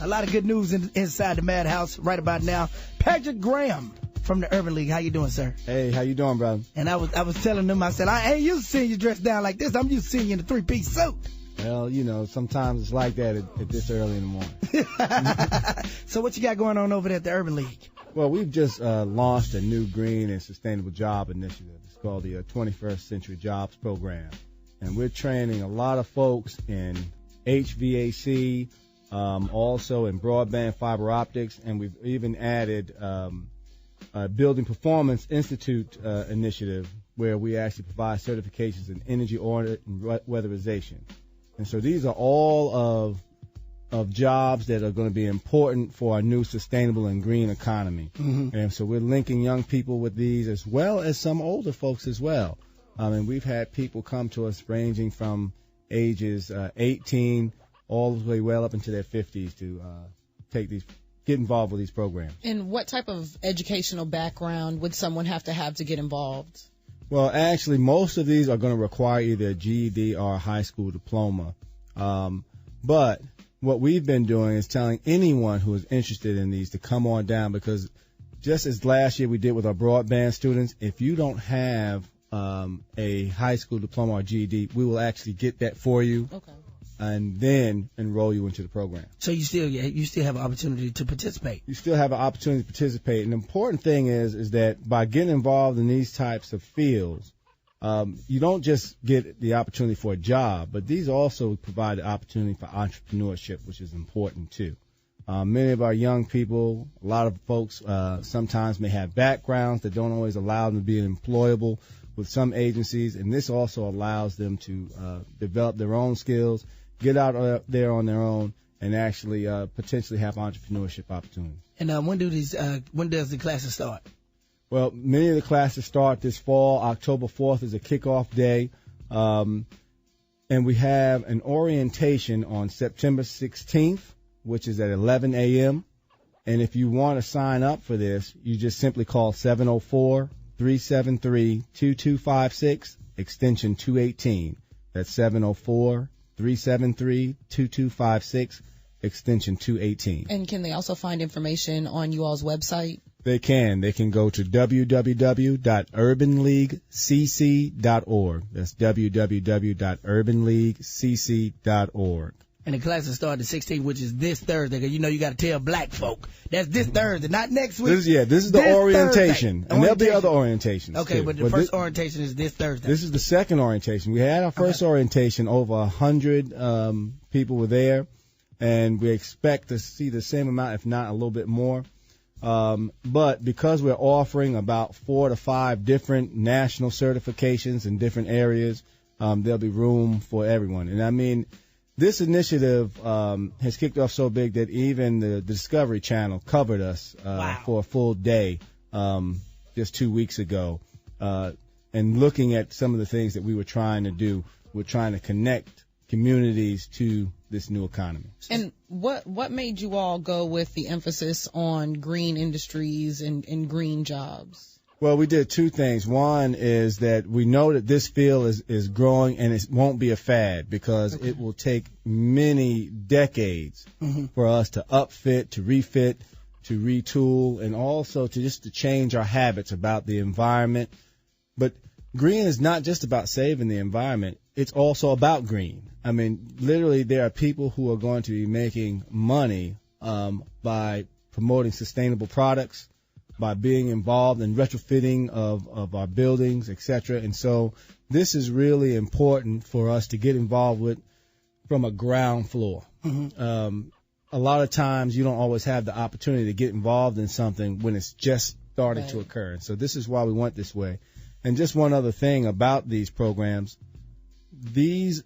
A lot of good news inside the Madhouse right about now. Patrick Graham from the Urban League. How you doing, sir? Hey, how you doing, brother? And I was telling them, I said, I ain't used to seeing you dressed down like this. I'm used to seeing you in a three-piece suit. Well, you know, sometimes it's like that at this early in the morning. So what you got going on over there at the Urban League? Well, we've just launched a new green and sustainable job initiative. It's called the 21st Century Jobs Program. And we're training a lot of folks in HVAC, also in broadband fiber optics, and we've even added a Building Performance Institute initiative where we actually provide certifications in energy audit and weatherization. And so these are all of jobs that are going to be important for our new sustainable and green economy. Mm-hmm. And so we're linking young people with these as well as some older folks as well. And we've had people come to us ranging from ages 18 all the way well up into their 50s to get involved with these programs. And what type of educational background would someone have to get involved? Well, actually, most of these are going to require either a GED or a high school diploma. But what we've been doing is telling anyone who is interested in these to come on down, because just as last year we did with our broadband students, if you don't have a high school diploma or GED, we will actually get that for you. Okay. And then enroll you into the program. So you still have an opportunity to participate. You still have an opportunity to participate. And the important thing is that by getting involved in these types of fields, you don't just get the opportunity for a job, but these also provide the opportunity for entrepreneurship, which is important too. Many of our young people, a lot of folks sometimes may have backgrounds that don't always allow them to be employable with some agencies, and this also allows them to develop their own skills, get out there on their own, and actually potentially have entrepreneurship opportunities. And when does the classes start? Well, many of the classes start this fall. October 4th is a kickoff day. And we have an orientation on September 16th, which is at 11 a.m. And if you want to sign up for this, you just simply call 704-373-2256, extension 218. That's 704-373-2256, extension 218. And can they also find information on you all's website? They can. They can go to www.urbanleaguecc.org. That's www.urbanleaguecc.org. And the classes start the 16th, which is this Thursday. Because you know you got to tell black folk that's this Thursday, not next week. This is the orientation. And there'll be other orientations. Okay, too. but the first orientation is this Thursday. This is the second orientation. We had our first orientation. Over 100 people were there, and we expect to see the same amount, if not a little bit more. But because we're offering about 4 to 5 different national certifications in different areas, there'll be room for everyone. And I mean, this initiative has kicked off so big that even the Discovery Channel covered us for a full day just 2 weeks ago. And looking at some of the things that we were trying to do, we're trying to connect communities to this new economy. And what made you all go with the emphasis on green industries and green jobs? Well, we did two things. One is that we know that this field is growing, and it won't be a fad, because it will take many decades for us to upfit, to refit, to retool, and also to change our habits about the environment. But green is not just about saving the environment. It's also about green. I mean, literally, there are people who are going to be making money by promoting sustainable products, by being involved in retrofitting of our buildings, etc. And so this is really important for us to get involved with from a ground floor. A lot of times you don't always have the opportunity to get involved in something when it's just starting to occur. And so this is why we went this way. And just one other thing about these programs, these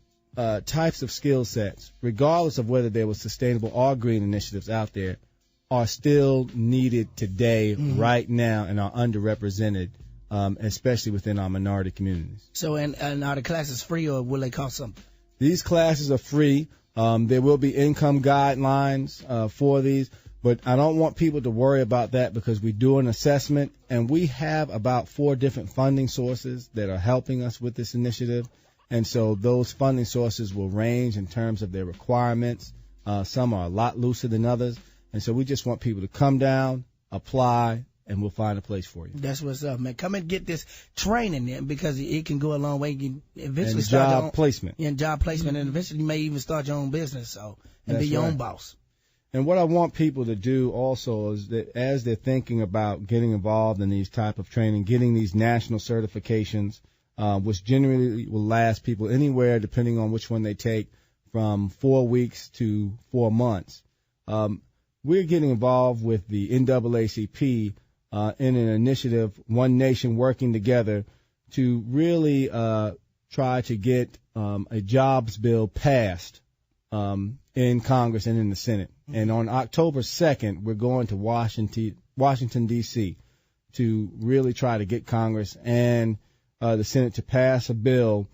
types of skill sets, regardless of whether there was sustainable or green initiatives out there, are still needed today, right now, and are underrepresented, especially within our minority communities. So, and are the classes free, or will they cost something? These classes are free. There will be income guidelines for these, but I don't want people to worry about that, because we do an assessment, and we have about 4 different funding sources that are helping us with this initiative. And so those funding sources will range in terms of their requirements, Some are a lot looser than others. And so we just want people to come down, apply, and we'll find a place for you. That's what's up, man. Come and get this training then, because it can go a long way. You can eventually and start job your own placement. Yeah, job placement, and eventually you may even start your own business, and be your own boss. And what I want people to do also is that as they're thinking about getting involved in these type of training, getting these national certifications, which generally will last people anywhere, depending on which one they take, from 4 weeks to 4 months. We're getting involved with the NAACP in an initiative, One Nation Working Together, to really try to get a jobs bill passed in Congress and in the Senate. And on October 2nd, we're going to Washington, D.C. to really try to get Congress and the Senate to pass a bill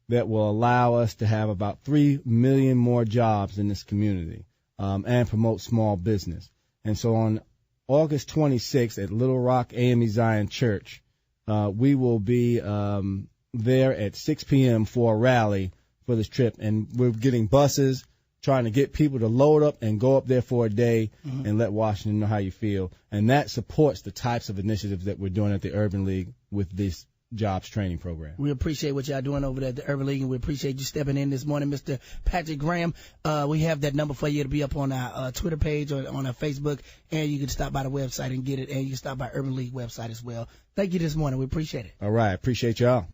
that will allow us to have about 3 million more jobs in this community and promote small business. And so on August 26th at Little Rock AME Zion Church, we will be there at 6 p.m. for a rally for this trip. And we're getting buses, trying to get people to load up and go up there for a day and let Washington know how you feel. And that supports the types of initiatives that we're doing at the Urban League with this jobs training program. We appreciate what y'all doing over there at the Urban League, and we appreciate you stepping in this morning, Mr. Patrick Graham. We have that number for you to be up on our Twitter page or on our Facebook, and you can stop by the website and get it, and you can stop by Urban League website as well. Thank you this morning. We appreciate it. All right. Appreciate y'all.